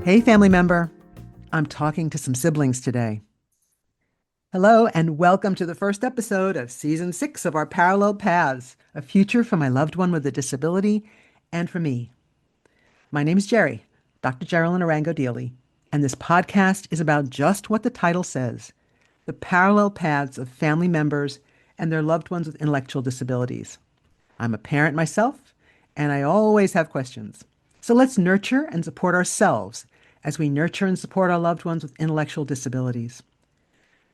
Hey, family member. I'm talking to some siblings today. Hello, and welcome to the first episode of season 6 of our Parallel Paths, a future for my loved one with a disability and for me. My name is Gerry, Dr. Geraldine Arango Dealey, and this podcast is about just what the title says, the parallel paths of family members and their loved ones with intellectual disabilities. I'm a parent myself, and I always have questions. So let's nurture and support ourselves as we nurture and support our loved ones with intellectual disabilities.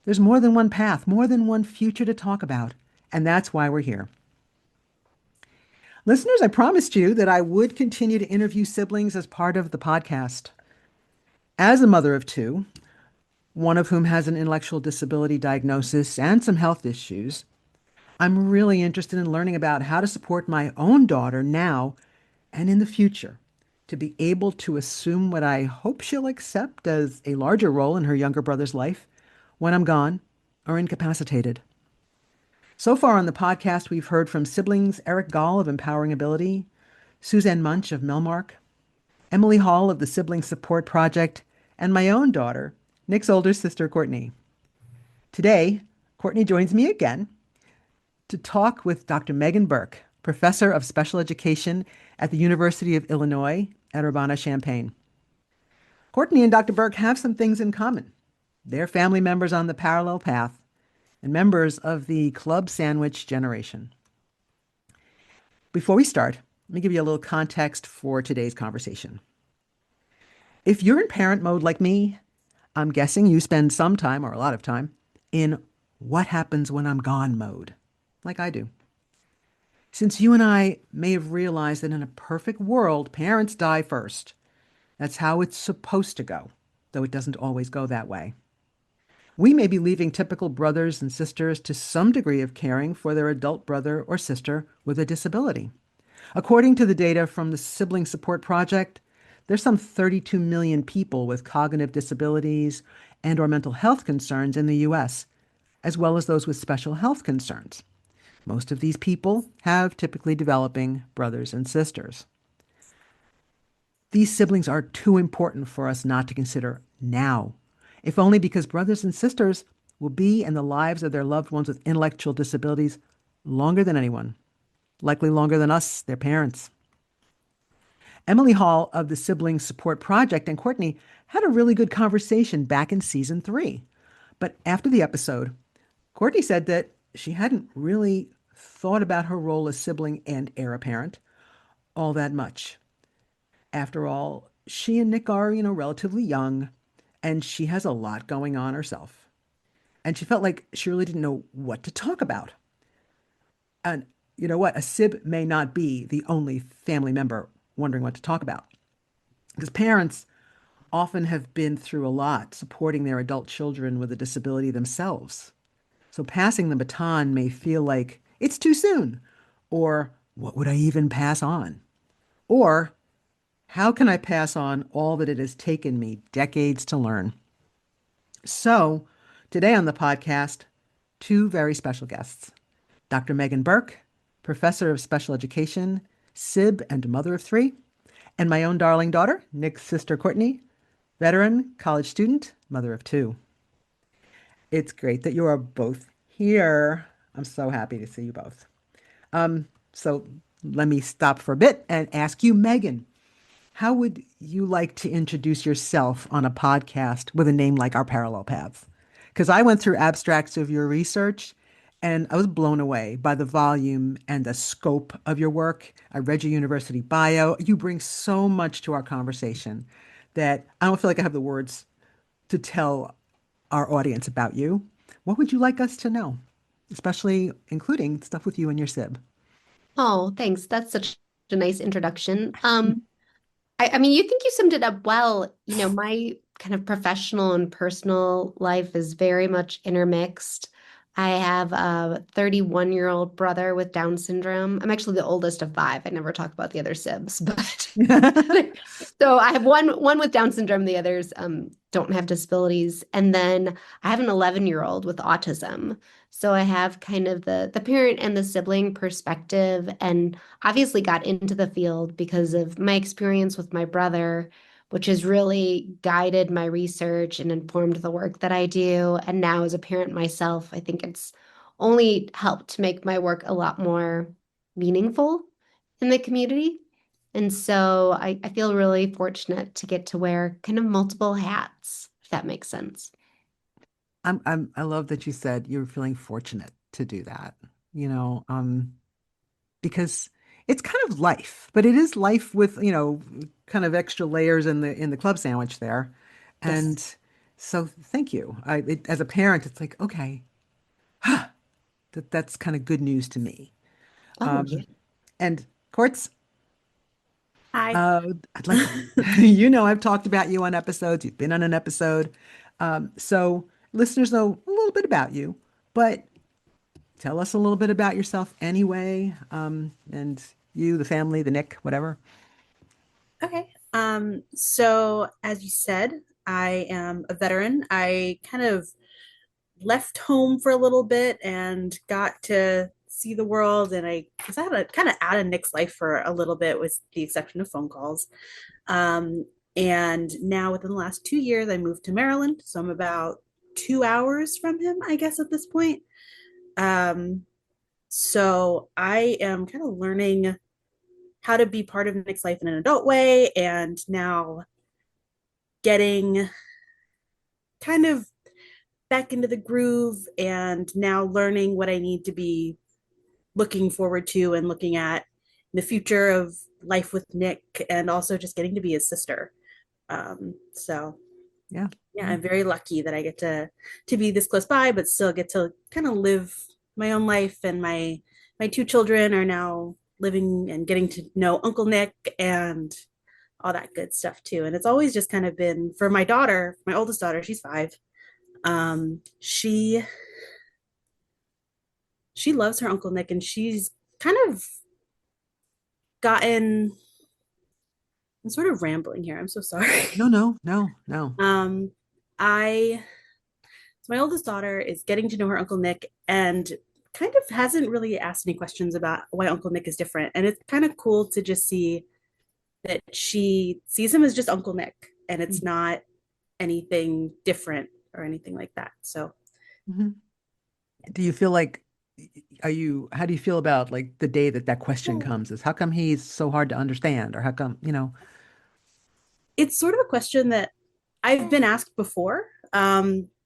There's more than one path, more than one future to talk about, and that's why we're here. Listeners, I promised you that I would continue to interview siblings as part of the podcast. As a mother of two, one of whom has an intellectual disability diagnosis and some health issues, I'm really interested in learning about how to support my own daughter now and in the future to be able to assume what I hope she'll accept as a larger role in her younger brother's life when I'm gone or incapacitated. So far on the podcast, we've heard from siblings Eric Gall of Empowering Ability, Suzanne Munch of Melmark, Emily Hall of the Sibling Support Project, and my own daughter, Nick's older sister, Courtney. Today, Courtney joins me again to talk with Dr. Meghan Burke, professor of special education at the University of Illinois at Urbana-Champaign. Courtney and Dr. Burke have some things in common. They're family members on the parallel path and members of the club sandwich generation. Before we start, let me give you a little context for today's conversation. If you're in parent mode like me, I'm guessing you spend some time or a lot of time in what happens when I'm gone mode, like I do. Since you and I may have realized that in a perfect world, parents die first. That's how it's supposed to go, though it doesn't always go that way. We may be leaving typical brothers and sisters to some degree of caring for their adult brother or sister with a disability. According to the data from the Sibling Support Project, there's some 32 million people with cognitive disabilities and or mental health concerns in the U.S., as well as those with special health concerns. Most of these people have typically developing brothers and sisters. These siblings are too important for us not to consider now, if only because brothers and sisters will be in the lives of their loved ones with intellectual disabilities longer than anyone, likely longer than us, their parents. Emily Hall of the Sibling Support Project and Courtney had a really good conversation back in season 3. But after the episode, Courtney said that she hadn't really thought about her role as sibling and heir apparent all that much. After all, she and Nick are, relatively young, and she has a lot going on herself. And she felt like she really didn't know what to talk about. And you know what? A sib may not be the only family member wondering what to talk about. Because parents often have been through a lot supporting their adult children with a disability themselves. So passing the baton may feel like it's too soon, or what would I even pass on? Or how can I pass on all that it has taken me decades to learn? So, today on the podcast, two very special guests. Dr. Meghan Burke, professor of special education, sib and mother of 3, and my own darling daughter, Nick's sister Courtney, veteran, college student, mother of 2. It's great that you are both here. I'm so happy to see you both. So let me stop for a bit and ask you, Meghan, how would you like to introduce yourself on a podcast with a name like Our Parallel Paths? Because I went through abstracts of your research and I was blown away by the volume and the scope of your work. I read your university bio. You bring so much to our conversation that I don't feel like I have the words to tell our audience about you. What would you like us to know, especially including stuff with you and your sib? Oh, thanks. That's such a nice introduction. I mean, you think you summed it up well. My kind of professional and personal life is very much intermixed. I have a 31-year-old brother with Down syndrome. I'm actually the oldest of five. I never talk about the other sibs, but so I have one with Down syndrome. The others don't have disabilities, and then I have an 11-year-old with autism. So I have kind of the parent and the sibling perspective, and obviously got into the field because of my experience with my brother, which has really guided my research and informed the work that I do. And now, as a parent myself, I think it's only helped to make my work a lot more meaningful in the community. And so I feel really fortunate to get to wear kind of multiple hats, if that makes sense. I love that you said you're feeling fortunate to do that, you know, because it's kind of life, but it is life with, kind of extra layers in the club sandwich there. Yes. And so thank you. As a parent, it's like, okay, that's kind of good news to me. Oh, yeah. And Courts, Hi. I'd like to, I've talked about you on episodes. You've been on an episode. So listeners know a little bit about you, but tell us a little bit about yourself anyway. And you, the family, the Nick, whatever. Okay. So as you said, I am a veteran. I kind of left home for a little bit and got to see the world. And I was out of kind of out of Nick's life for a little bit, with the exception of phone calls. Um, and now within the last 2 years, I moved to Maryland. So I'm about 2 hours from him, I guess, at this point. Um, so I am kind of learning how to be part of Nick's life in an adult way, and now getting kind of back into the groove, and now learning what I need to be looking forward to and looking at in the future of life with Nick, and also just getting to be his sister. So Yeah. yeah, Yeah. I'm very lucky that I get to be this close by, but still get to kind of live my own life. And my two children are now living and getting to know Uncle Nick and all that good stuff too. And it's always just kind of been for my daughter, my oldest daughter, she's 5. She loves her Uncle Nick, and she's kind of gotten. I'm sort of rambling here. I'm so sorry. No, no, no, no. um, I So my oldest daughter is getting to know her Uncle Nick, and kind of hasn't really asked any questions about why Uncle Nick is different. And it's kind of cool to just see that she sees him as just Uncle Nick, and it's not anything different or anything like that. So Mhm. Do you feel like, how do you feel about like the day that that question comes is how come he's so hard to understand or how come, it's sort of a question that I've been asked before.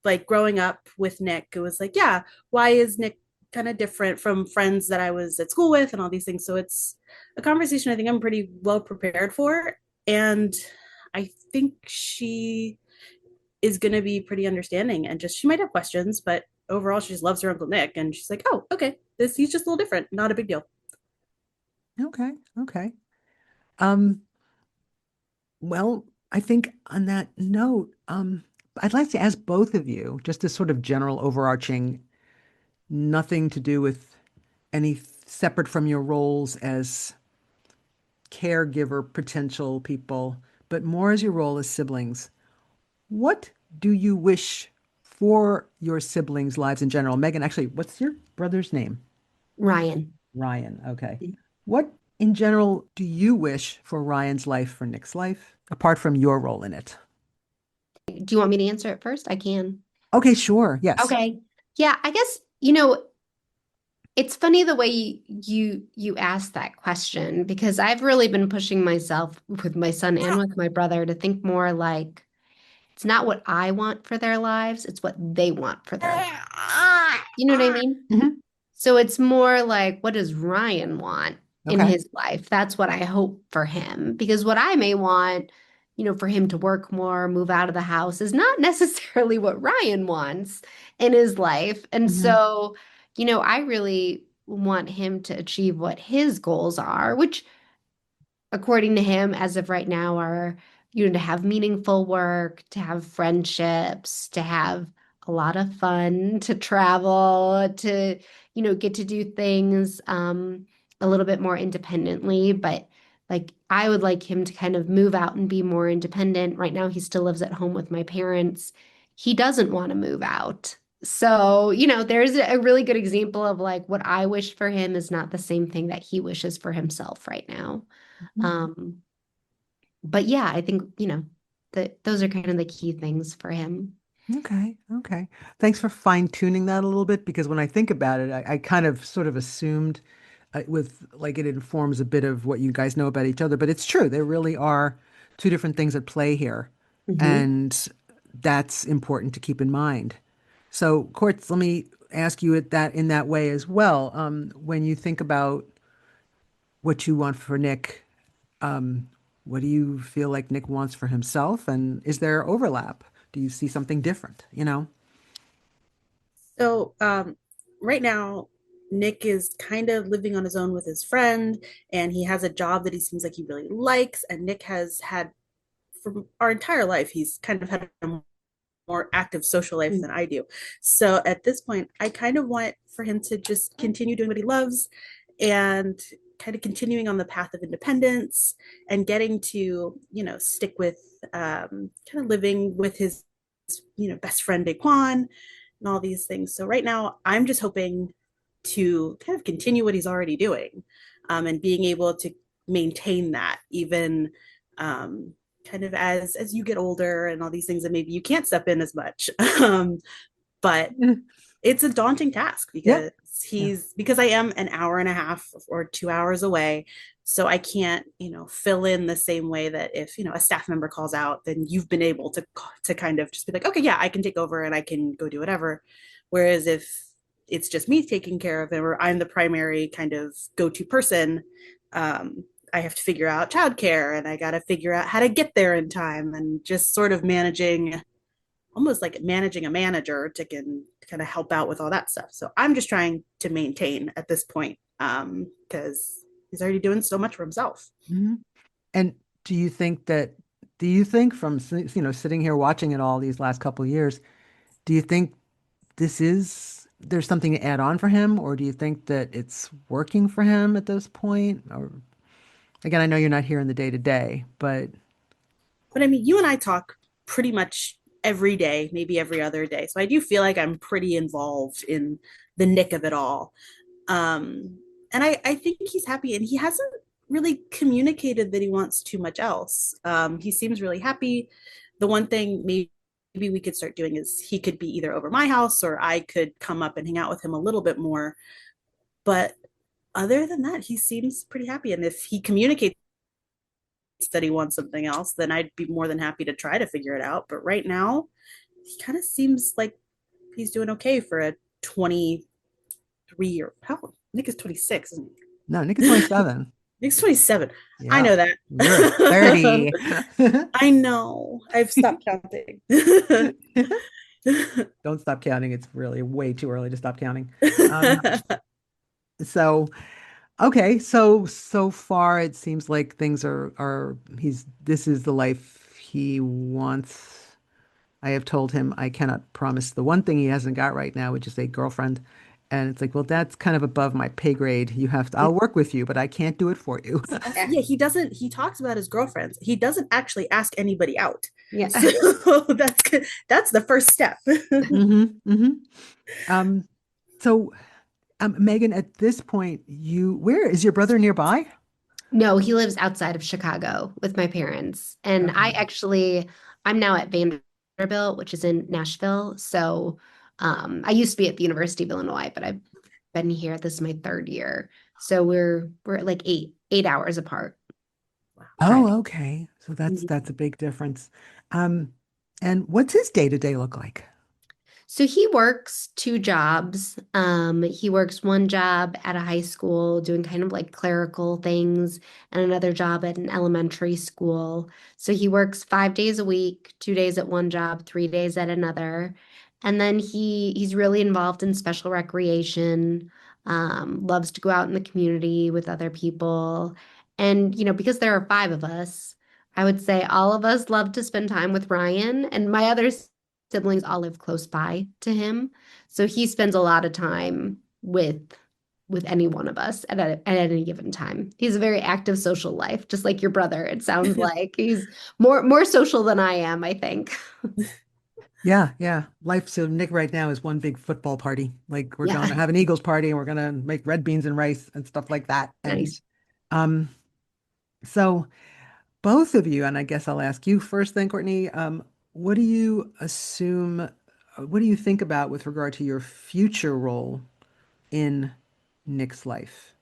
Like growing up with Nick, it was like, yeah, why is Nick kind of different from friends that I was at school with and all these things? So it's a conversation I think I'm pretty well prepared for. And I think she is going to be pretty understanding, and just she might have questions, but overall she just loves her Uncle Nick, and she's like, oh, okay, this he's just a little different, not a big deal. okay, okay. Um, well, I think on that note, I'd like to ask both of you just a sort of general overarching, nothing to do with any separate from your roles as caregiver potential people, but more as your role as siblings. What do you wish for your siblings' lives in general? Megan, actually, what's your brother's name? Ryan. Ryan. Okay. What in general do you wish for Ryan's life, for Nick's life, apart from your role in it? Do you want me to answer it first? I can. Okay, sure. Yes. Okay. Yeah, I guess, it's funny the way you asked that question, because I've really been pushing myself with my son and with my brother to think more like it's not what I want for their lives, it's what they want for their lives. You know what I mean? Hmm. So it's more like, what does Ryan want in Okay. his life? That's what I hope for him. Because what I may want, for him to work more, move out of the house, is not necessarily what Ryan wants in his life. And Hmm. so, I really want him to achieve what his goals are, which, according to him, as of right now, are, to have meaningful work, to have friendships, to have a lot of fun to travel, to, get to do things a little bit more independently. But like, I would like him to kind of move out and be more independent. Right now, he still lives at home with my parents. He doesn't want to move out. So, there's a really good example of like what I wish for him is not the same thing that he wishes for himself right now. Um, but yeah, I think, that those are kind of the key things for him. Okay, okay. Thanks for fine-tuning that a little bit because when I think about it, I kind of sort of assumed with like it informs a bit of what you guys know about each other, but it's true. There really are two different things at play here, Hmm. and that's important to keep in mind. So, Courts, let me ask you it that in that way as well. When you think about what you want for Nick, um, what do you feel like Nick wants for himself, and is there overlap? Do you see something different, you know? So, right now, Nick is kind of living on his own with his friend, and he has a job that he seems like he really likes. And Nick has had, for our entire life, he's kind of had a more active social life than I do. So at this point, I kind of want for him to just continue doing what he loves and kind of continuing on the path of independence and getting to, stick with kind of living with his, best friend Daquan and all these things. So right now, I'm just hoping to kind of continue what he's already doing and being able to maintain that even kind of as you get older and all these things, and maybe you can't step in as much. But it's a daunting task Yeah. because Yeah. because I am an hour and a half or 2 hours away. So I can't, fill in the same way that if, a staff member calls out, then you've been able to kind of just be like, okay, yeah, I can take over and I can go do whatever. Whereas if it's just me taking care of it, or I'm the primary kind of go-to person, I have to figure out childcare and I got to figure out how to get there in time and just sort of managing, almost like managing a manager to can kind of help out with all that stuff. So I'm just trying to maintain at this point because he's already doing so much for himself. Mhm. And do you think that, do you think from, sitting here watching it all these last couple of years, do you think there's something to add on for him, or do you think that it's working for him at this point? Or again, I know you're not here in the day to day, but But I mean, you and I talk pretty much every day, maybe every other day. So I do feel like I'm pretty involved in the nick of it all. And I think he's happy and he hasn't really communicated that he wants too much else. He seems really happy. The one thing maybe we could start doing is he could be either over my house or I could come up and hang out with him a little bit more. But other than that, he seems pretty happy. And if he communicates that he wants something else, then I'd be more than happy to try to figure it out. But right now, he kind of seems like he's doing okay for a 23 year. How Nick is 26, isn't no, Nick is he? 27. Nick's 27. I Yeah. know that. You're at 30. I know. I've stopped counting. Don't stop counting. It's really way too early to stop counting. Um, so okay, so far it seems like things are this is the life he wants. I have told him I cannot promise the one thing he hasn't got right now, which is a girlfriend. And it's like, well, that's kind of above my pay grade. I'll work with you, but I can't do it for you. Yeah. Yeah, he talks about his girlfriends. He doesn't actually ask anybody out. Yeah. So that's the first step. hmm hmm Um, so Megan, at this point, where is your brother nearby? No, he lives outside of Chicago with my parents. And Okay. I'm now at Vanderbilt, which is in Nashville. So I used to be at the University of Illinois, but I've been here. This is my third year. So we're like eight hours apart driving. Oh, okay. So that's Mhm. that's a big difference. Um, and what's his day-to-day look like? So he works two jobs. He works one job at a high school doing kind of like clerical things and another job at an elementary school. So he works 5 days a week, 2 days at one job, 3 days at another. And then he's really involved in special recreation, loves to go out in the community with other people. And, because there are five of us, I would say all of us love to spend time with Ryan. And my other siblings all live close by to him. So he spends a lot of time with any one of us at any given time. He's a very active social life, just like your brother. It sounds like he's more social than I am, I think. Yeah, yeah. Life so Nick right now is one big football party. Like we're going Yeah, to have an Eagles party and we're gonna make red beans and rice and stuff like that. And nice. um so both of you, and I guess I'll ask you first then, Courtney, what do you assume, what do you think about with regard to your future role in Nick's life?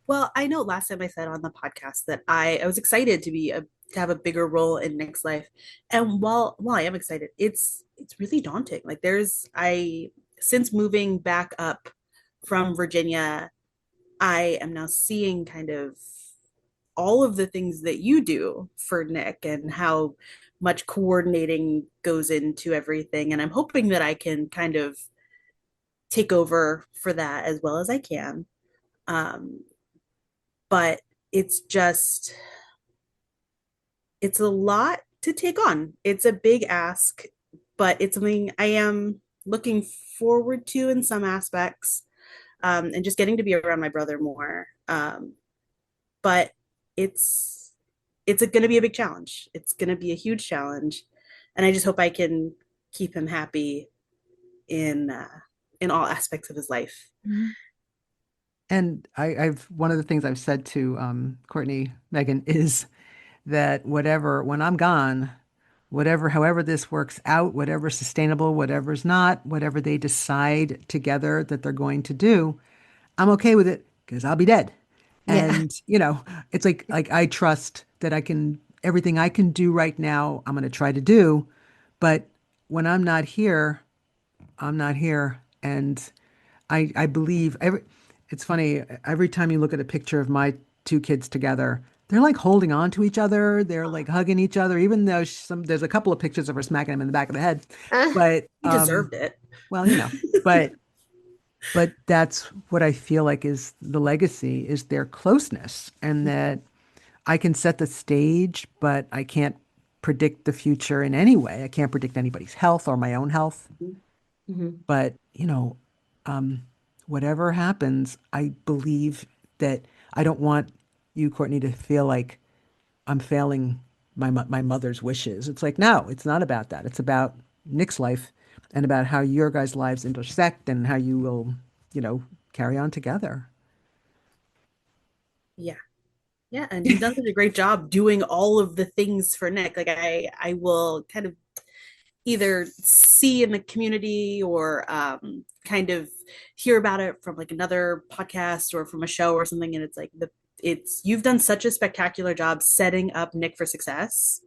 Well, I know last time I said on the podcast that I was excited to have a bigger role in Nick's life. And while I am excited, it's really daunting. Like there's I since moving back up from Virginia, I am now seeing kind of all of the things that you do for Nick and how much coordinating goes into everything. And I'm hoping that I can kind of take over for that as well as I can. Um, but it's just it's a lot to take on. It's a big ask, but it's something I am looking forward to in some aspects, and just getting to be around my brother more. But it's it's going to be a big challenge. It's going to be a huge challenge, and I just hope I can keep him happy in all aspects of his life. Mhm. And I've one of the things I've said to Courtney, Megan, is that whatever, when I'm gone, whatever, however this works out, whatever's sustainable, whatever's not, whatever they decide together that they're going to do, I'm okay with it because I'll be dead. Yeah. And, it's like I trust that I can, everything I can do right now, I'm going to try to do. But when I'm not here, I'm not here. And I believe it's funny, every time you look at a picture of my two kids together, they're like holding on to each other. They're like hugging each other, even though there's a couple of pictures of her smacking him in the back of the head. But, He deserved it. well, but that's what I feel like is the legacy is their closeness and that I can set the stage, but I can't predict the future in any way. I can't predict anybody's health or my own health. Mhm. But, um, whatever happens, I believe that I don't want you, Courtney, to feel like I'm failing my mother's wishes. It's like, no, it's not about that. It's about Nick's life and about how your guys' lives intersect and how you will, you know, carry on together. Yeah. Yeah, and you've done such a great job doing all of the things for Nick. Like I will kind of either see in the community or kind of hear about it from like another podcast or from a show or something, and it's like it's you've done such a spectacular job setting up Nick for success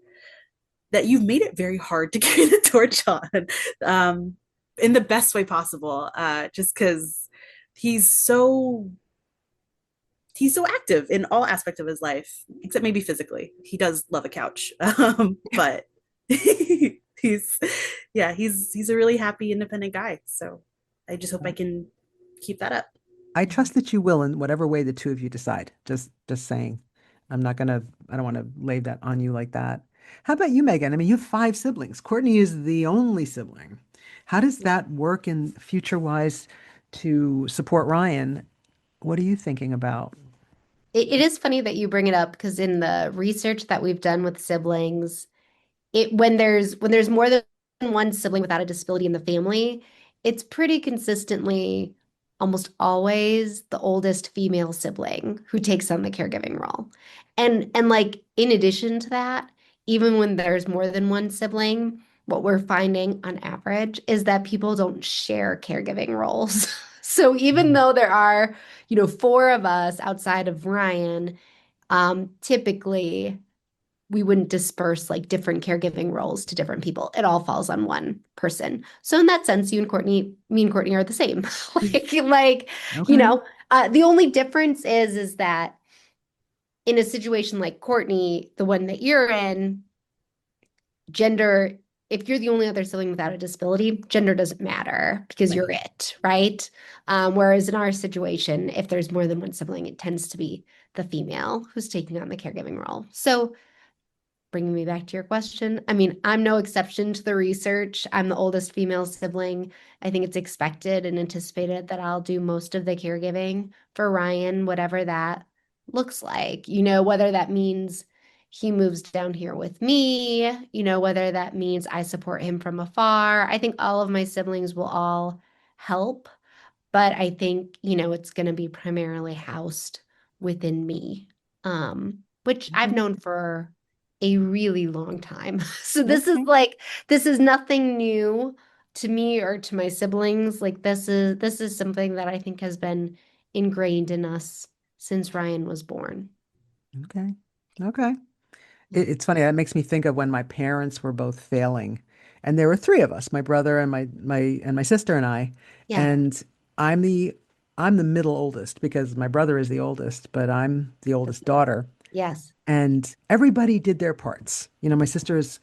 that you've made it very hard to carry the torch on, um, in the best way possible. Just because he's so he's so active in all aspects of his life, except maybe physically. He does love a couch, but he's yeah, he's a really happy, independent guy. So I just hope I can keep that up. I trust that you will in whatever way the two of you decide. Just saying. I don't want to lay that on you like that. How about you, Megan? I mean, you have five siblings. Courtney is the only sibling. How does that work in future wise to support Ryan? What are you thinking about? It is funny that you bring it up because in the research that we've done with siblings, it when there's more than one sibling without a disability in the family, it's pretty consistently almost always the oldest female sibling who takes on the caregiving role. And like in addition to that, even when there's more than one sibling, what we're finding on average is that people don't share caregiving roles. So even Mm. though there are, four of us outside of Ryan, typically we wouldn't disperse like different caregiving roles to different people. It all falls on one person. So in that sense, me and Courtney are the same. Like, you Okay. know, the only difference is that in a situation like Courtney, the one that you're in, gender, if you're the only other sibling without a disability, gender doesn't matter because Right. you're it, right? Whereas in our situation, if there's more than one sibling, it tends to be the female who's taking on the caregiving role. So bringing me back to your question. I mean, I'm no exception to the research. I'm the oldest female sibling. I think it's expected and anticipated that I'll do most of the caregiving for Ryan, whatever that looks like. Whether that means he moves down here with me, whether that means I support him from afar. I think all of my siblings will all help, but I think, it's going to be primarily housed within me, which I've Okay. known for a really long time. So Okay. this is nothing new to me or to my siblings. Like this is something that I think has been ingrained in us since Ryan was born. Okay. Okay. Yeah. It's funny. That makes me think of when my parents were both failing, and there were three of us: my brother and my sister and I. Yeah. And I'm the I'm the middle oldest because my brother is the oldest, but I'm the oldest daughter. Yes. And everybody did their parts. My sister is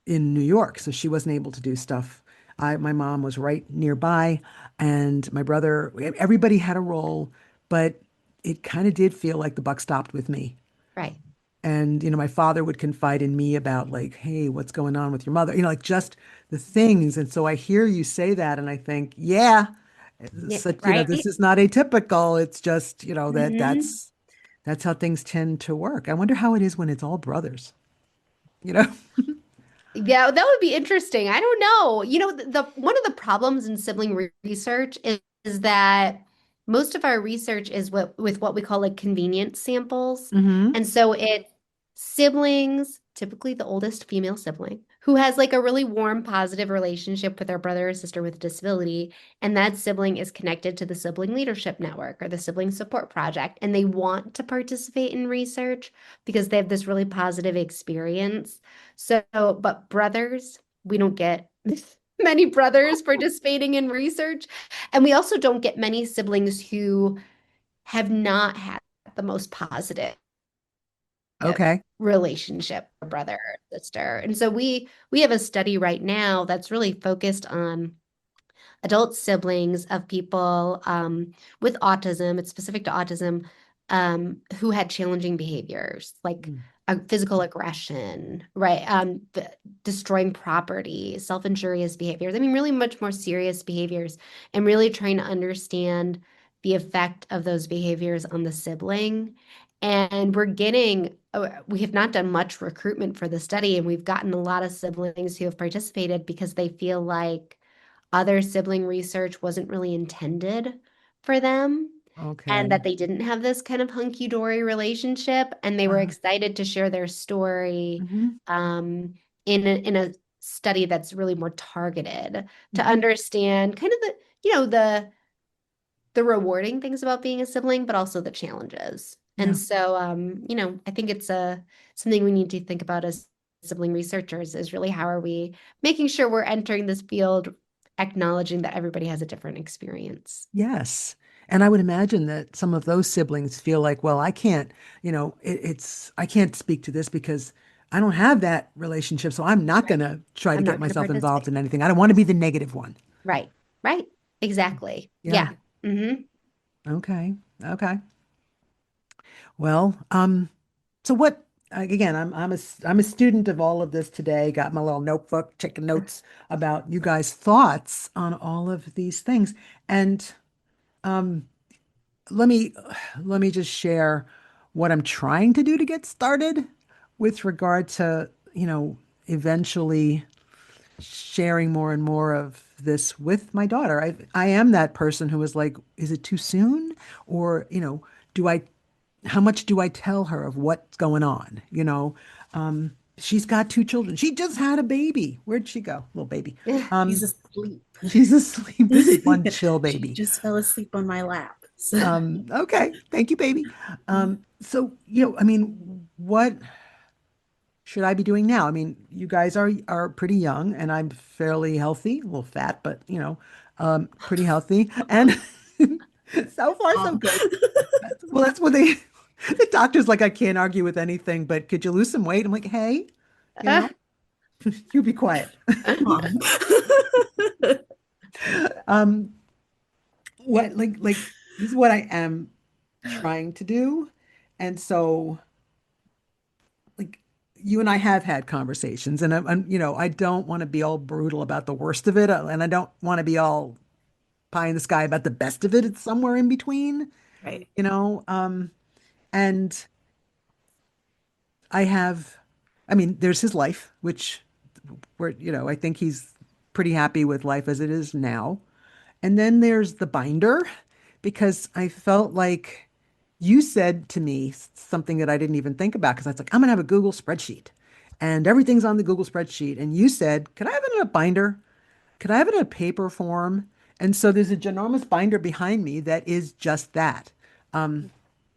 in New York, so she wasn't able to do stuff. My mom was right nearby, and my brother. Everybody had a role, but it kind of did feel like the buck stopped with me. Right. And, my father would confide in me about like, hey, what's going on with your mother? Like just the things. And so I hear you say that and I think, yeah, Yeah. such, this Right. is not atypical. It's just, that Hmm. that's how things tend to work. I wonder how it is when it's all brothers, you know? Yeah, that would be interesting. I don't know. The one of the problems in sibling research is that most of our research is with what we call like convenience samples. Hmm. And so it's siblings, typically the oldest female sibling, who has like a really warm, positive relationship with their brother or sister with a disability. And that sibling is connected to the Sibling Leadership Network or the Sibling Support Project. And they want to participate in research because they have this really positive experience. So, but brothers, we don't get many brothers participating in research. And we also don't get many siblings who have not had the most positive Okay. relationship, brother or sister. And so we have a study right now that's really focused on adult siblings of people with autism, it's specific to autism, who had challenging behaviors like Mm. physical aggression, right? Destroying property, self-injurious behaviors. I mean, really much more serious behaviors, and really trying to understand the effect of those behaviors on the sibling. And we have not done much recruitment for the study, and we've gotten a lot of siblings who have participated because they feel like other sibling research wasn't really intended for them and Okay. that they didn't have this kind of hunky-dory relationship and they were Uh, excited to share their story hmm. in a study that's really more targeted to Hmm. understand kind of the rewarding things about being a sibling, but also the challenges. And Yeah. so, I think it's something we need to think about as sibling researchers is really how are we making sure we're entering this field acknowledging that everybody has a different experience. Yes. And I would imagine that some of those siblings feel like, well, I can't, I can't speak to this because I don't have that relationship. So I'm not going Right. to try to I'm get not going to myself involved participate. in anything. I don't want to be the negative one. Right. Right. Exactly. Yeah. Yeah. Hmm. Okay. Okay. Well, so what, again, I'm a student of all of this today. Got my little notebook, taking notes about you guys' thoughts on all of these things. And, um, let me let me just share what I'm trying to do to get started with regard to, eventually sharing more and more of this with my daughter. I am that person who is like, is it too soon? Or, do I how much do I tell her of what's going on? She's got two children. She just had a baby. Where'd she go? Little baby. She's Um, asleep. she's asleep. This is one chill She baby. just fell asleep on my lap. So, Okay. Thank you, baby. So, I mean, what should I be doing now? I mean, you guys are pretty young and I'm fairly healthy, a little fat, but pretty healthy. And so far so um, good. Well, that's what the doctor's like, I can't argue with anything, but could you lose some weight? I'm like, hey, you know, you be quiet. mom. Um, like this is what I am trying to do. And so like you and I have had conversations, and I don't want to be all brutal about the worst of it, and I don't want to be all pie in the sky about the best of it. It's somewhere in between, Right. you know. And I have, I mean, there's his life, which I think he's pretty happy with life as it is now. And then there's the binder, because I felt like you said to me something that I didn't even think about, because I was like, I'm gonna have a Google spreadsheet and everything's on the Google spreadsheet. And you said, could I have it in a binder? Could I have it in a paper form? And so there's a ginormous binder behind me that is just that.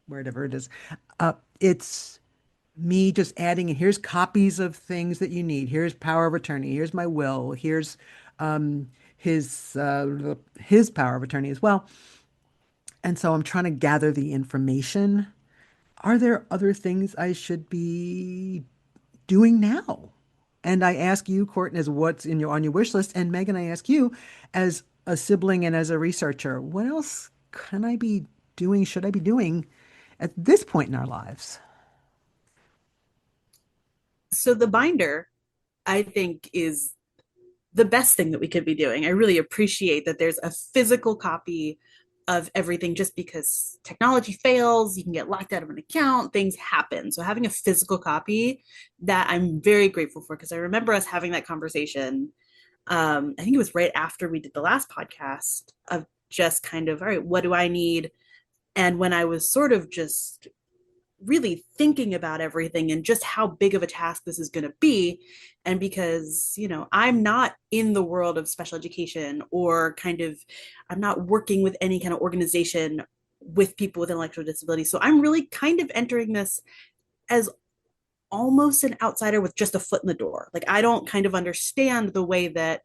Wherever it is. It's me just adding, and here's copies of things that you need. Here's power of attorney. Here's my will. Here's um, his power of attorney as well. And so I'm trying to gather the information. Are there other things I should be doing now? And I ask you, Courtney, as what's in your on your wish list, and Megan, I ask you, as a sibling and as a researcher, what else can I be doing? Should I be doing at this point in our lives? So the binder, I think, is the best thing that we could be doing. I really appreciate that there's a physical copy of everything just because technology fails, you can get locked out of an account, things happen. So having a physical copy that I'm very grateful for because I remember us having that conversation. I think it was right after we did the last podcast of just kind of, all right, what do I need? And when I was sort of just really thinking about everything and just how big of a task this is going to be. And because, I'm not in the world of special education or I'm not working with any kind of organization with people with intellectual disabilities. So I'm really kind of entering this as almost an outsider with just a foot in the door. Like I don't kind of understand the way that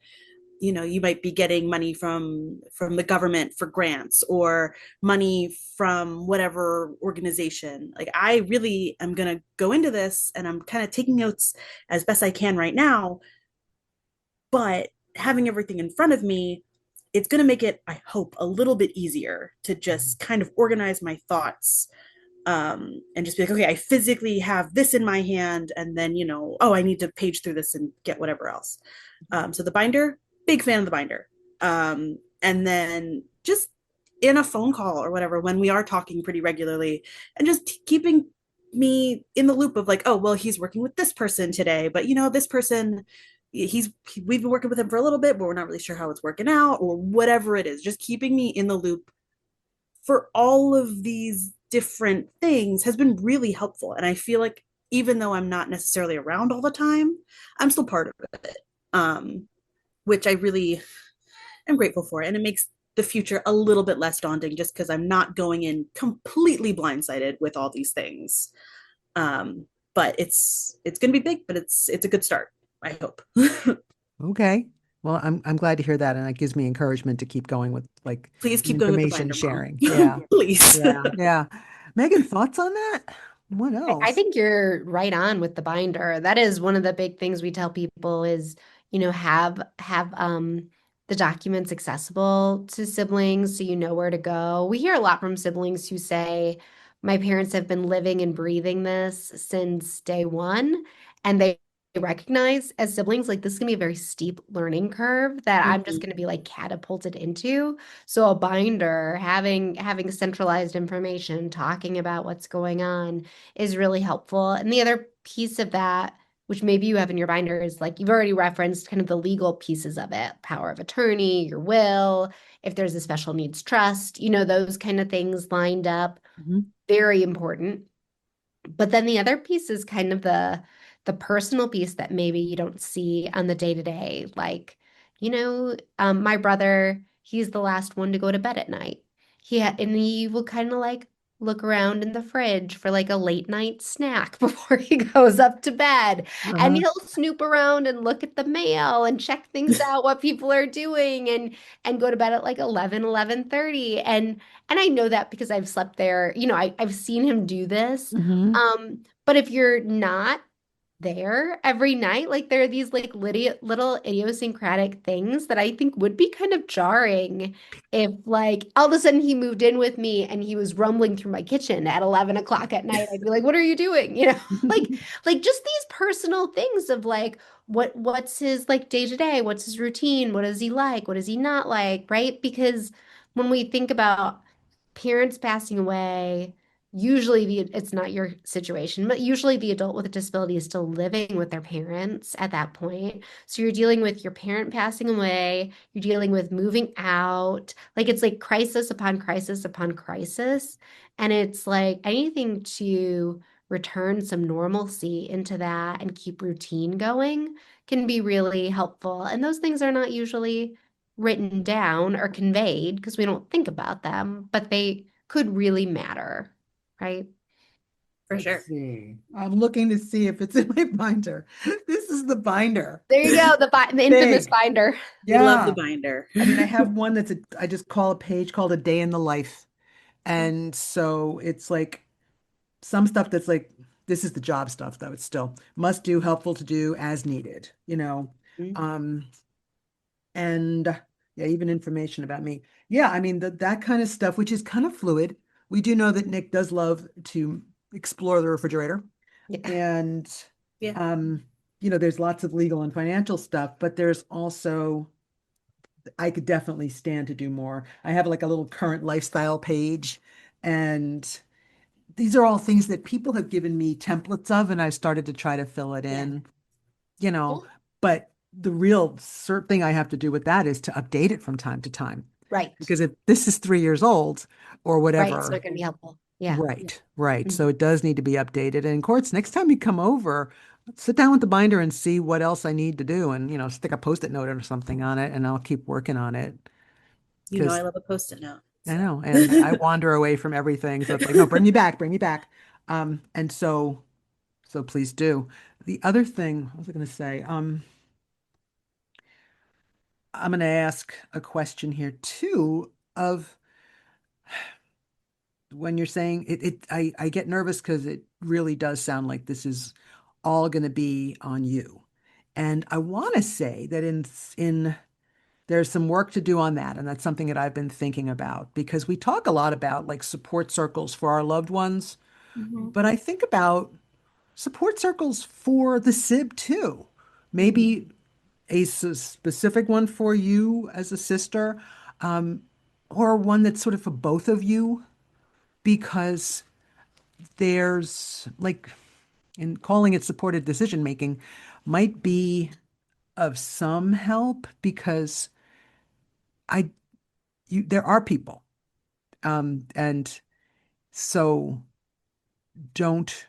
you might be getting money from the government for grants or money from whatever organization. Like I really am going to go into this and I'm kind of taking notes as best I can right now, but having everything in front of me, it's going to make it, I hope, a little bit easier to just kind of organize my thoughts, and just be like, okay, I physically have this in my hand, and then oh, I need to page through this and get whatever else. So the binder, big fan of the binder. And then just in a phone call or whatever, when we are talking pretty regularly, and just keeping me in the loop of like, oh, well, he's working with this person today, but this person, we've been working with him for a little bit, but we're not really sure how it's working out, or whatever it is. Just keeping me in the loop for all of these different things has been really helpful. And I feel like even though I'm not necessarily around all the time, I'm still part of it, which I really am grateful for. And it makes the future a little bit less daunting just because I'm not going in completely blindsided with all these things. But it's going to be big, but it's a good start, I hope. Okay. Well, I'm glad to hear that, and that gives me encouragement to keep going with like Please the keep going with the information binder, Mom. sharing. Yeah. Please. Yeah. Yeah. Megan, thoughts on that? What I else? think you're right on with the binder. That is one of the big things we tell people is, have the documents accessible to siblings so you know where to go. We hear a lot from siblings who say, my parents have been living and breathing this since day one, and they recognize as siblings, like this is gonna be a very steep learning curve that I'm just Mhm. gonna be like catapulted into. So a binder, having centralized information, talking about what's going on is really helpful. And the other piece of that, which maybe you have in your binder, is like you've already referenced kind of the legal pieces of it, power of attorney, your will, if there's a special needs trust, those kind of things lined up, Mhm. very important. But then the other piece is kind of the personal piece that maybe you don't see on the day to day. Like, my brother, he's the last one to go to bed at night. And he will kind of like look around in the fridge for like a late night snack before he goes up to bed. And Uh-huh. he'll snoop around and look at the mail and check things out, what people are doing, and go to bed at like 11:30. And I know that because I've slept there. I've seen him do this. Hmm. But if you're not there every night. Like there are these like little idiosyncratic things that I think would be kind of jarring if like all of a sudden he moved in with me and he was rumbling through my kitchen at 11 o'clock at night. I'd be like, what are you doing? You know, like just these personal things of like what's his like day to day, what's his routine, what does he like, what does he not like, right? Because when we think about parents passing away, usually it's not your situation, but usually the adult with a disability is still living with their parents at that point. So you're dealing with your parent passing away, you're dealing with moving out. Like it's like crisis upon crisis upon crisis. And it's like anything to return some normalcy into that and keep routine going can be really helpful. And those things are not usually written down or conveyed because we don't think about them, but they could really matter, right? For Let's sure. see. I'm looking to see if it's in my binder. This is the binder. There you go, the infamous Big. binder. We love the Yeah. binder. I mean, I have one I just call a page called a day in the life. And so it's like some stuff that's like, this is the job stuff, though. It's still must do, helpful to do, as needed, you know. Mhm. Um, and yeah, even information about me. Yeah, I mean that kind of stuff, which is kind of fluid. We do know that Nick does love to explore the refrigerator, Yeah. and Yeah. um, there's lots of legal and financial stuff, but there's also I could definitely stand to do more. I have like a little current lifestyle page, and these are all things that people have given me templates of, and I started to try to fill it Yeah. in, Yeah. but the real cert thing I have to do with that is to update it from time to time. Right. Because if this is 3 years old or Right. It's not whatever, going to be helpful. Yeah. right, right. Mhm. So it does need to be updated. And courts, next time you come over, sit down with the binder and see what else I need to do and, stick a post-it note or something on it and I'll keep working on it. You know, I Because love a post-it note. I So know, and I wander away from everything. So it's like, no, bring me back, bring me back. And so please do. The other thing, what was I going to say? I'm going to ask a question here too of when you're saying I get nervous because it really does sound like this is all going to be on you. And I want to say that in there's some work to do on that, and that's something that I've been thinking about because we talk a lot about like support circles for our loved ones, Mhm. but I think about support circles for the sib too. Mhm. Maybe specific one for you as a sister, um, or one that's sort of for both of you, because there's like in calling it supported decision making might be of some help because I there are people, and so don't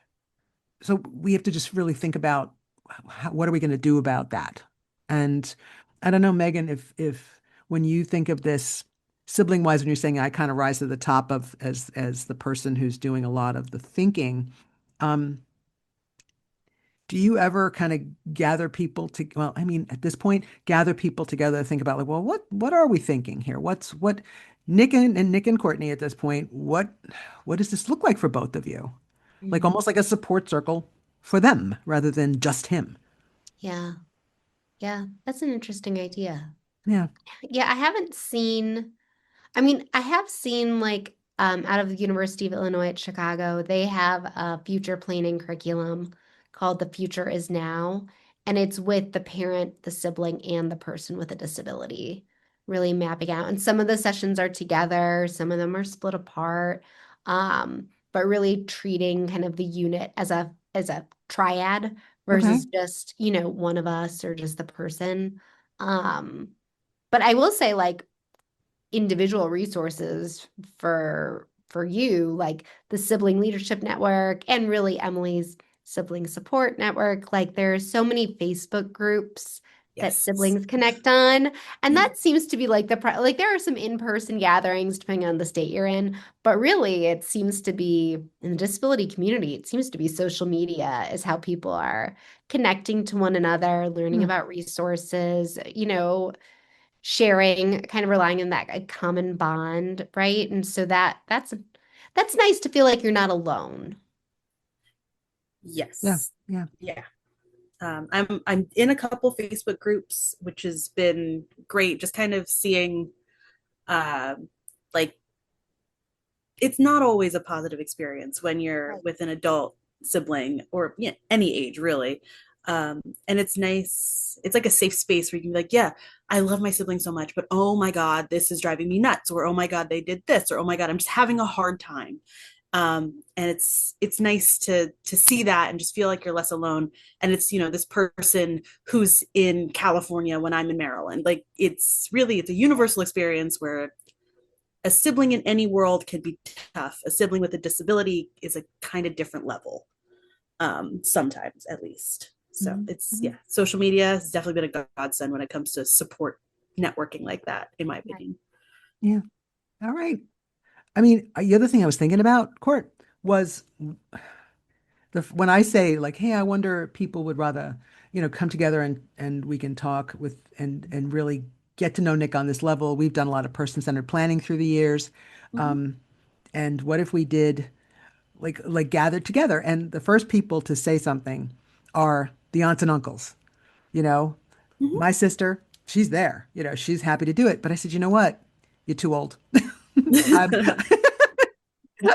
so we have to just really think about what are we going to do about that. And I don't know, Megan, if when you think of this sibling wise, when you're saying I kind of rise to the top of as the person who's doing a lot of the thinking, um, do you ever kind of gather people to, well, I mean, at this point, gather people together to think about like, well, what are we thinking here? What Nick and Courtney at this point, what does this look like for both of you? Like Mhm. almost like a support circle for them rather than just him. Yeah. Yeah. That's an interesting idea. Yeah. Yeah. I haven't seen. I mean, I have seen like out of the University of Illinois at Chicago, they have a future planning curriculum called The Future Is Now, and it's with the parent, the sibling, and the person with a disability, really mapping out. And some of the sessions are together, some of them are split apart, but really treating kind of the unit as a triad Okay. versus just, one of us or just the person. Um, but I will say, like, individual resources for you, like the sibling leadership network and really Emily's sibling support network. Like there are so many Facebook groups that yes. siblings connect on, and that seems to be like like there are some in-person gatherings depending on the state you're in, but really it seems to be in the disability community, it seems to be social media is how people are connecting to one another, learning Yeah. about resources, sharing, kind of relying on that common bond, right? And so that's nice to feel like you're not alone. Yeah. Yes. Yeah. Yeah. I'm in a couple Facebook groups, which has been great. Just kind of seeing, uh, like, it's not always a positive experience when you're Right. with an adult sibling or, yeah, any age really. And it's nice. It's like a safe space where you can be like, yeah, I love my sibling so much, but oh my God, this is driving me nuts, or oh my God, they did this, or oh my God, I'm just having a hard time. And it's nice to see that and just feel like you're less alone. And it's, this person who's in California when I'm in Maryland. Like, it's a universal experience where a sibling in any world can be tough. A sibling with a disability is a kind of different level, sometimes at least. So Mhm. it's, Mhm. yeah, social media has definitely been a godsend when it comes to support networking like that, in my Right. opinion. Yeah. All right. I mean, the other thing I was thinking about, Court, was when I say like, hey, I wonder if people would rather, come together and we can talk with and really get to know Nick on this level. We've done a lot of person-centered planning through the years. Mhm. Um, and what if we did like gathered together? And the first people to say something are the aunts and uncles. You know, Mhm. my sister, she's there. She's happy to do it. But I said, you know what? You're too old. I'm,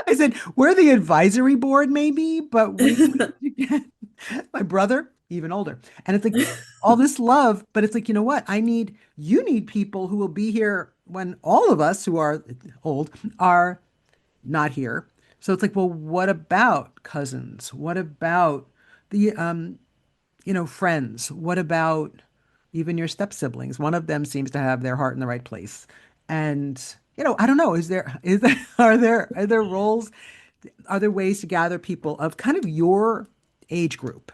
I said, we're the advisory board, maybe, but we need to get my brother, even older. And it's like all this love, but it's like, you know what? You need people who will be here when all of us who are old are not here. So it's like, well, what about cousins? What about the, friends? What about even your step siblings? One of them seems to have their heart in the right place. And, I don't know, are there roles, are there ways to gather people of kind of your age group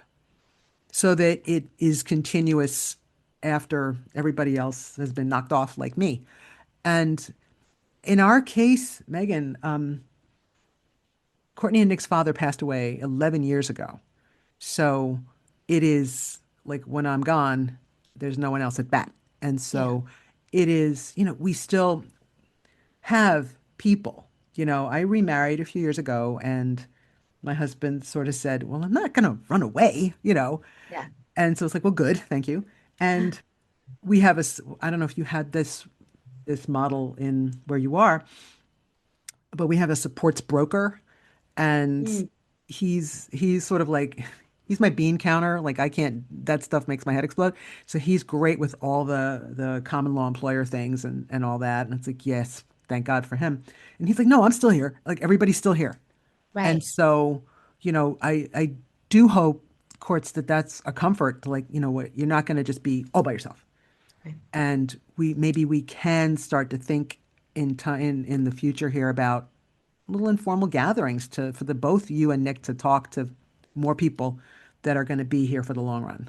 so that it is continuous after everybody else has been knocked off like me? And in our case, Megan, Courtney and Nick's father passed away 11 years ago. So it is like when I'm gone, there's no one else at bat. And Yeah. so it is, we still have people. I remarried a few years ago and my husband sort of said, well, I'm not going to run away. Yeah. And so it's like, well, good, thank you. And we have I don't know if you had this model in where you are, but we have a supports broker and Mm. he's sort of like he's my bean counter. Like I can't that stuff makes my head explode. So he's great with all the common law employer things and all that. And it's like, yes, thank God for him. And he's like, no, I'm still here. Like everybody's still here. And Right. so, I do hope courts that that's a comfort to like, what you're not going to just be all by yourself. Right. And maybe we can start to think in the future here about little informal gatherings for the both you and Nick to talk to more people that are going to be here for the long run.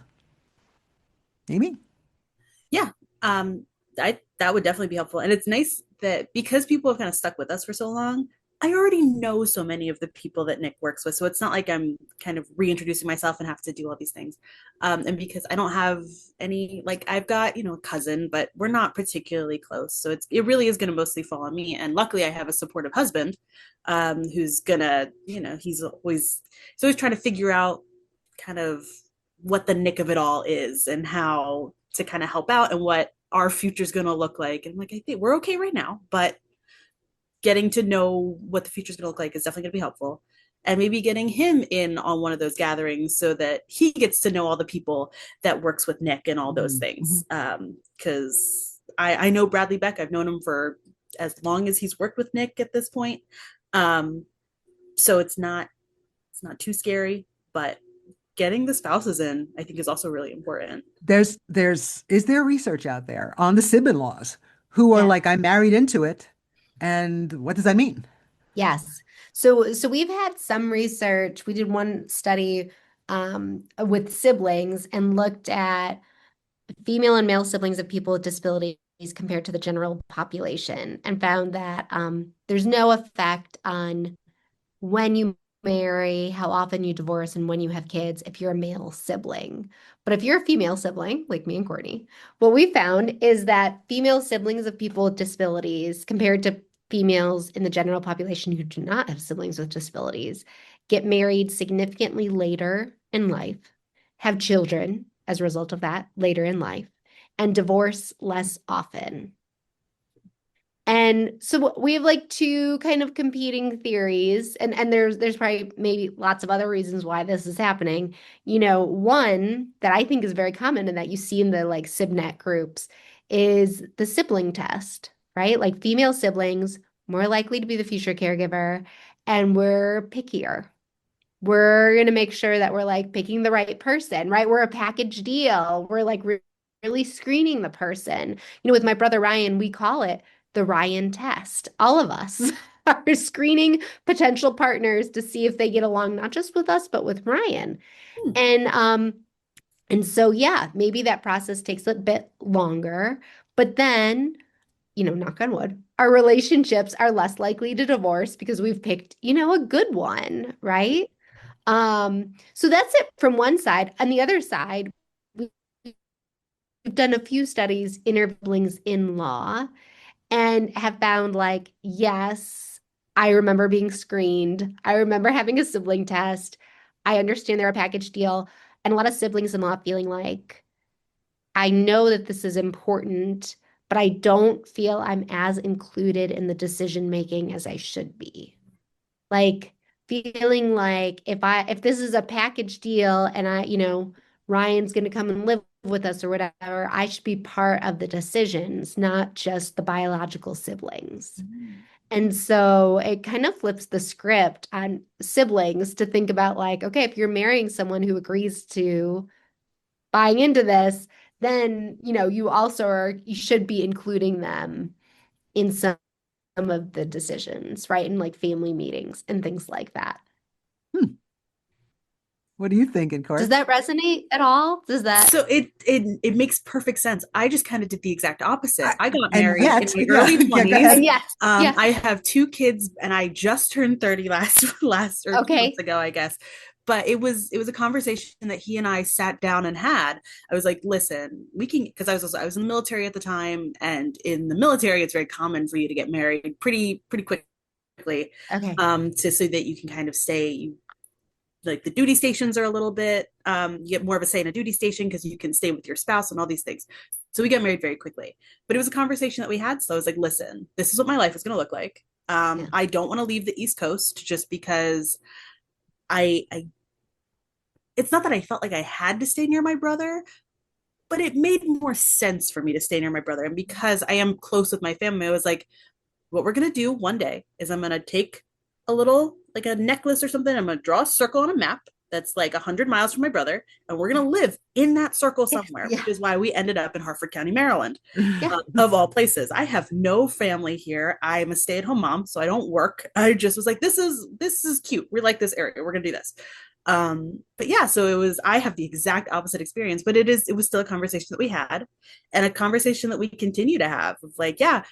Amy? Yeah, I that would definitely be helpful. And it's nice that because people have kind of stuck with us for so long, I already know so many of the people that Nick works with. So it's not like I'm kind of reintroducing myself and have to do all these things. And because I don't have any, like, I've got, a cousin, but we're not particularly close. So it really is going to mostly fall on me. And luckily I have a supportive husband, who's gonna, he's always trying to figure out kind of what the nick of it all is and how to kind of help out and what our future is going to look like. And I'm like, I think we're okay right now, but getting to know what the future is going to look like is definitely going to be helpful. And maybe getting him in on one of those gatherings so that he gets to know all the people that works with Nick and all those Mhm. things. Because I know Bradley Beck. I've known him for as long as he's worked with Nick at this point. Um, so it's not too scary, but getting the spouses in, I think, is also really important. Is there research out there on the sibling laws who are Yeah. like, I married into it, and what does that mean? Yes. So we've had some research. We did one study with siblings and looked at female and male siblings of people with disabilities compared to the general population and found that there's no effect on when you marry, how often you divorce, and when you have kids if you're a male sibling. But if you're a female sibling, like me and Courtney, what we found is that female siblings of people with disabilities compared to females in the general population who do not have siblings with disabilities get married significantly later in life, have children as a result of that later in life, and divorce less often. And so we have like two kind of competing theories, and there's probably maybe lots of other reasons why this is happening. One that I think is very common and that you see in the like SibNet groups is the sibling test, right? Like female siblings more likely to be the future caregiver, and we're pickier. We're going to make sure that we're like picking the right person, right? We're a package deal. We're like really screening the person. With my brother Ryan, we call it the Ryan test. All of us are screening potential partners to see if they get along, not just with us, but with Ryan. Hmm. And so, yeah, maybe that process takes a bit longer, but then, knock on wood, our relationships are less likely to divorce because we've picked, a good one, right? So that's it from one side. On the other side, we've done a few studies in siblings in law and have found like, yes, I remember being screened. I remember having a sibling test. I understand they're a package deal. And a lot of siblings in law feeling like, I know that this is important, but I don't feel I'm as included in the decision making as I should be. Like feeling like if this is a package deal and Ryan's going to come and live with us or whatever, I should be part of the decisions, not just the biological siblings. And so it kind of flips the script on siblings to think about like, okay, if you're marrying someone who agrees to buying into this, then, you should be including them in some of the decisions, right? In like family meetings and things like that. Hmm. What are you thinking, Does Court? that resonate at all? Does that? So it makes perfect sense. I just kind of did the exact opposite. I, I got and married in yet, my yeah, early yeah, go 20s. And ahead. yes, yeah. I have two kids, and I just turned 30 last or 2 months Okay. ago, I guess. But it was a conversation that he and I sat down and had. I was like, listen, we can, because I was in the military at the time, and in the military, it's very common for you to get married pretty quickly, Okay. to so that you can kind of stay. Like the duty stations are a little bit, you get more of a say in a duty station because you can stay with your spouse and all these things. So we got married very quickly, but it was a conversation that we had. So I was like, listen, this is what my life is going to look like. Yeah. I don't want to leave the East Coast just because I it's not that I felt like I had to stay near my brother, but it made more sense for me to stay near my brother. And because I am close with my family, I was like, what we're going to do one day is I'm going to take a little, like a necklace or something. I'm going to draw a circle on a map that's like 100 miles from my brother, and we're going to live in that circle somewhere, Yeah. which is why we ended up in Harford County, Maryland, Yeah. of all places. I have no family here. I'm a stay-at-home mom, so I don't work. I just was like, this is cute. We like this area. We're going to do this. But yeah, so I have the exact opposite experience, but it was still a conversation that we had, and a conversation that we continue to have of like, yeah,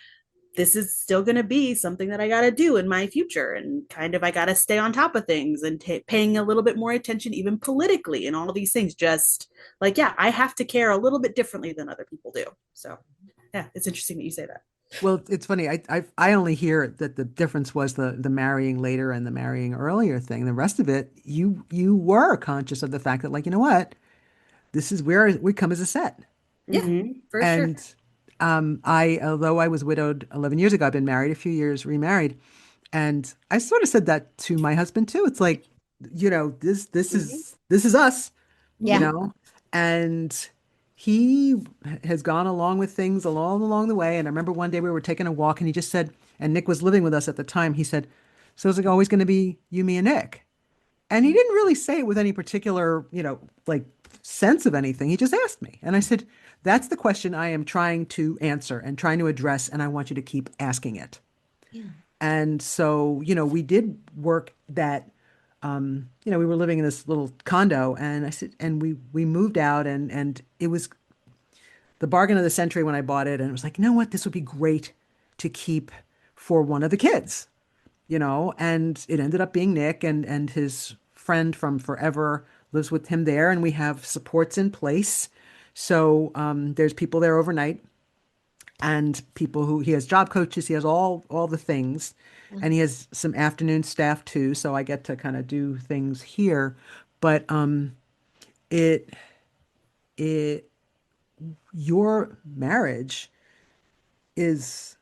this is still going to be something that I got to do in my future. And kind of, I got to stay on top of things and paying a little bit more attention, even politically, and all of these things. Just like, yeah, I have to care a little bit differently than other people do. So, yeah, it's interesting that you say that. Well, it's funny. I only hear that the difference was the marrying later and the marrying earlier thing. The rest of it, you were conscious of the fact that, like, you know what, this is where we come as a set. Yeah, Hmm. for sure. And although I was widowed 11 years ago, I've been married a few years, remarried, and I sort of said that to my husband too. It's like, Hmm. this is us, you Yeah. know, and he has gone along with things along the way. And I remember one day we were taking a walk, and he just said, and Nick was living with us at the time. He said, "So is it always going to be you, me, and Nick?" And he didn't really say it with any particular, like sense of anything. He just asked me. And I said, that's the question I am trying to answer and trying to address, and I want you to keep asking it. Yeah. And so, we did work that, we were living in this little condo, and I said, and we moved out, and it was the bargain of the century when I bought it. And it was like, you know what, this would be great to keep for one of the kids, and it ended up being Nick, and his friend from forever lives with him there, and we have supports in place. So there's people there overnight, and people who he has job coaches, he has all the things, and he has some afternoon staff too. So I get to kind of do things here, but it it your marriage is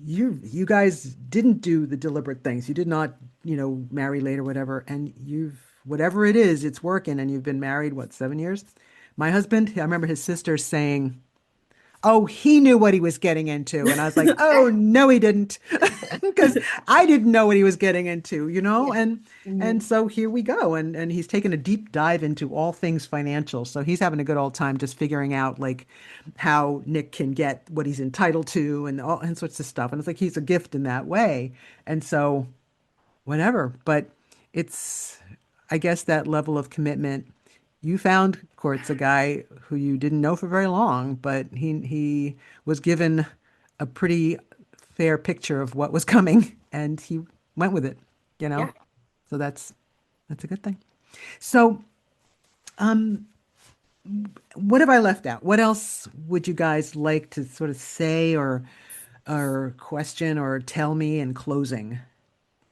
you guys didn't do the deliberate things. You did not, marry late or whatever, and you've whatever it is, it's working, and you've been married, what, 7 years? My husband, I remember his sister saying, "Oh, he knew what he was getting into." And I was like, "Oh, no, he didn't." Because I didn't know what he was getting into, Yeah. And Mhm. so here we go. And he's taken a deep dive into all things financial. So he's having a good old time just figuring out like how Nick can get what he's entitled to and all and sorts of stuff. And it's like he's a gift in that way. And so whatever. But it's, I guess, that level of commitment. You found, Court's a guy who you didn't know for very long, but he was given a pretty fair picture of what was coming, and he went with it, you know? Yeah. So that's a good thing. So, um, what have I left out? What else would you guys like to sort of say or question or tell me in closing?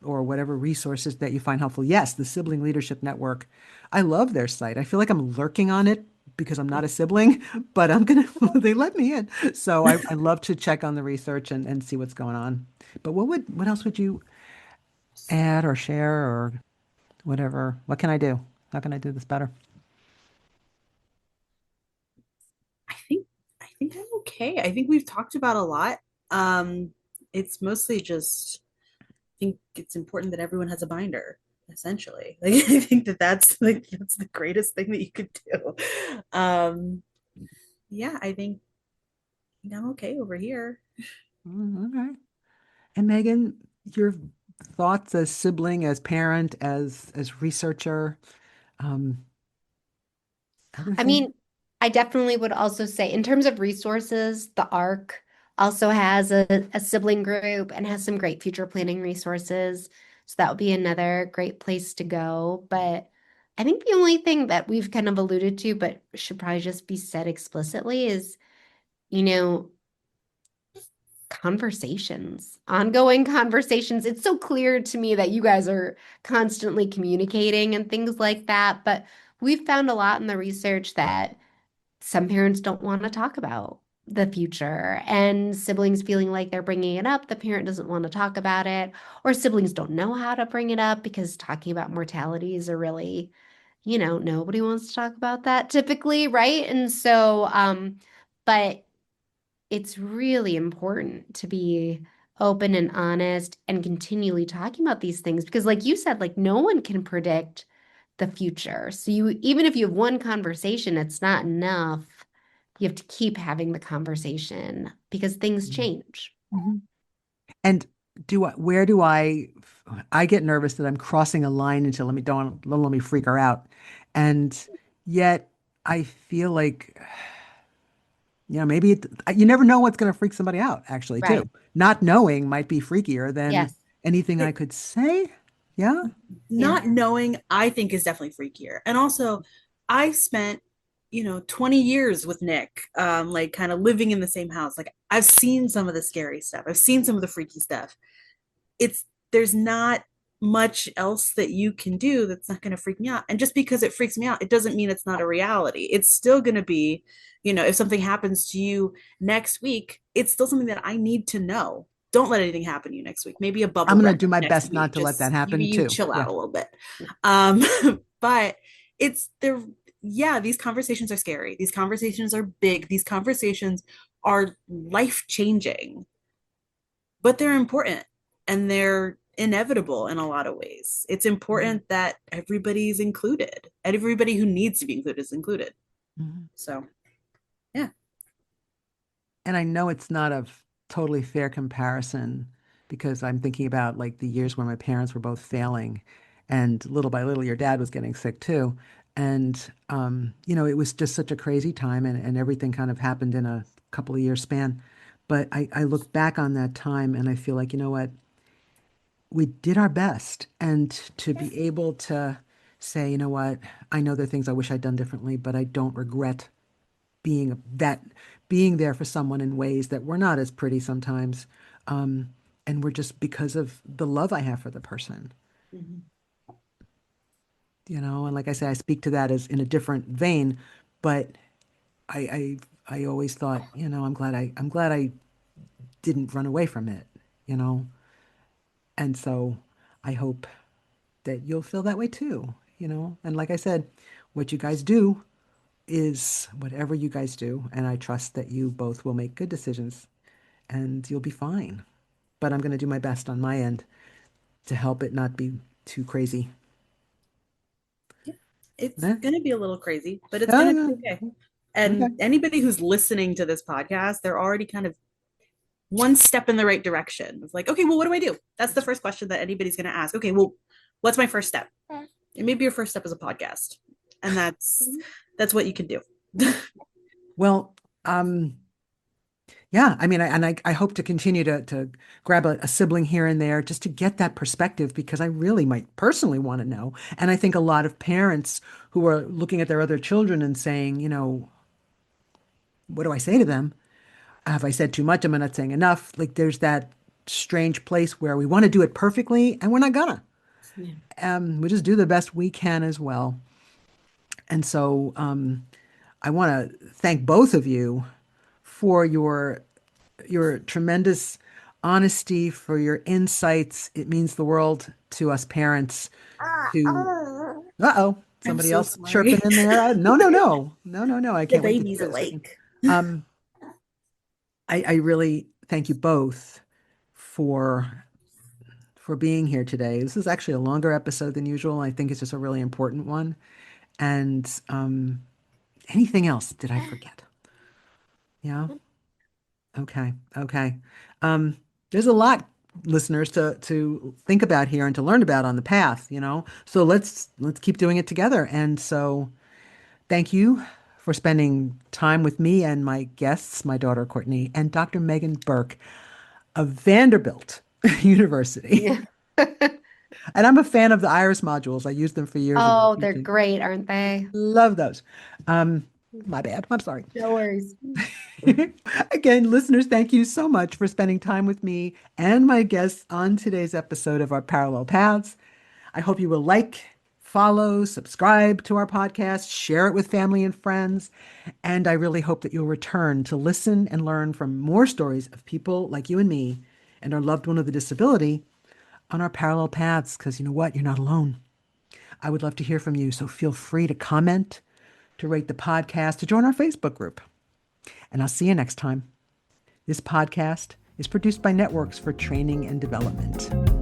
Or whatever resources that you find helpful. Yes, the Sibling Leadership Network. I love their site. I feel like I'm lurking on it because I'm not a sibling, but I'm gonna, they let me in. So I love to check on the research and see what's going on. But what else would you add or share or whatever? What can I do? How can I do this better? I think I'm okay. I think we've talked about a lot. Um, it's mostly just I think it's important that everyone has a binder, essentially. Like I think that's the greatest thing that you could do. Um, yeah, I think I'm okay over here. Okay. And Megan, your thoughts as sibling, as parent, as researcher, um, I everything. mean, I definitely would also say, in terms of resources, the ARC also has a sibling group and has some great future planning resources. So that would be another great place to go. But I think the only thing that we've kind of alluded to, but should probably just be said explicitly, is, you know, conversations, ongoing conversations. It's so clear to me that you guys are constantly communicating and things like that. But we've found a lot in the research that some parents don't want to talk about the future, and siblings feeling like they're bringing it up, the parent doesn't want to talk about it, or siblings don't know how to bring it up because talking about mortality is a really, nobody wants to talk about that typically, right? And so, but it's really important to be open and honest and continually talking about these things because, like you said, like no one can predict the future. So you, even if you have one conversation, it's not enough. You have to keep having the conversation because things change. Mhm. And where do I get nervous that I'm crossing a line until don't let me freak her out. And yet I feel like, maybe you never know what's going to freak somebody out actually too. Right. Not knowing might be freakier than Yes. anything I It, could say. Yeah. Yeah. not knowing, I think, is definitely freakier. And also, I spent 20 years with Nick, like kind of living in the same house. Like I've seen some of the scary stuff. I've seen some of the freaky stuff. It's There's not much else that you can do that's not going to freak me out. And just because it freaks me out, it doesn't mean it's not a reality. It's still going to be, if something happens to you next week, it's still something that I need to know. Don't let anything happen to you next week. Maybe a I'm bubble going to wrap do my next best not week. to let that Just happen you too. chill out Yeah. a little bit. Um, but it's there. Yeah, these conversations are scary. These conversations are big. These conversations are life changing, but they're important and they're inevitable in a lot of ways. It's Mhm. important that everybody's included and everybody who needs to be included is included. Mhm. So, yeah. And I know it's not a totally fair comparison because I'm thinking about like the years where my parents were both failing, and little by little, your dad was getting sick too. And, it was just such a crazy time, and everything kind of happened in a couple of years span. But I look back on that time and I feel like, you know what? We did our best. And to Yeah. be able to say, you know what? I know there are things I wish I'd done differently, but I don't regret being that being there for someone in ways that were not as pretty sometimes, um, and were just because of the love I have for the person. Mhm. And like I say, I speak to that as in a different vein, but I always thought, I'm glad I didn't run away from it, you know. And so I hope that you'll feel that way too. And like I said, what you guys do is whatever you guys do, and I trust that you both will make good decisions and you'll be fine. But I'm going to do my best on my end to help it not be too crazy. Yeah, it's Eh? going to be a little crazy, but it's going to Ah, be okay. okay. And anybody who's listening to this podcast, they're already kind of one step in the right direction. It's like, okay, well, what do I do? That's the first question that anybody's going to ask. Okay, well, what's my first step? And maybe your first step is a podcast, and that's what you can do. Well, yeah, I mean, I hope to continue to grab a sibling here and there just to get that perspective because I really might personally want to know. And I think a lot of parents who are looking at their other children and saying, what do I say to them? Have I said too much? Am I not saying enough? Like there's that strange place where we want to do it perfectly and we're not gonna. Yeah. We just do the best we can as well. And so I want to thank both of you for your tremendous honesty, for your insights. It means the world to us parents to, uh-oh, I'm somebody so else sorry. chirping in there. No, no, no. No, no, no. I The can't wait to baby's hear this again. awake. Um, I really thank you both for being here today. This is actually a longer episode than usual. I think it's just a really important one. And anything else? Did I forget? Yeah. Okay. Okay. Um, there's a lot, listeners, to think about here and to learn about on the path. So let's keep doing it together. And so thank you for spending time with me and my guests, my daughter Courtney and Dr. Meghan Burke of Vanderbilt University. Yeah. And I'm a fan of the Iris modules. I used them for years in my Oh, they're teaching. great, aren't they? Love those. My bad. I'm sorry. No worries. Again, listeners, thank you so much for spending time with me and my guests on today's episode of our Parallel Paths. I hope you will like, follow, subscribe to our podcast, share it with family and friends. And I really hope that you'll return to listen and learn from more stories of people like you and me and our loved one with a disability on our Parallel Paths. Because you know what? You're not alone. I would love to hear from you. So feel free to comment, to rate the podcast, to join our Facebook group. And I'll see you next time. This podcast is produced by Networks for Training and Development.